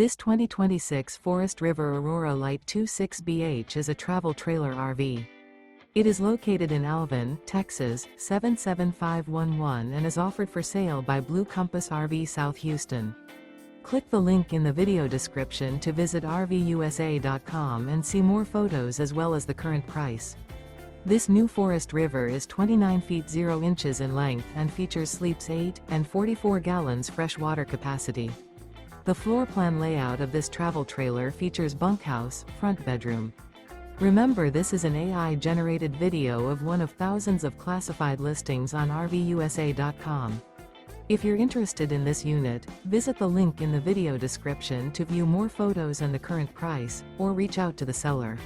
This 2026 Forest River Aurora Light 26BH is a travel trailer RV. It is located in Alvin, Texas, 77511 and is offered for sale by Blue Compass RV South Houston. Click the link in the video description to visit RVUSA.com and see more photos as well as the current price. This new Forest River is 29 feet 0 inches in length and features sleeps 8 and 44 gallons fresh water capacity. The floor plan layout of this travel trailer features bunkhouse, front bedroom. Remember, this is an AI-generated video of one of thousands of classified listings on RVUSA.com. If you're interested in this unit, visit the link in the video description to view more photos and the current price, or reach out to the seller.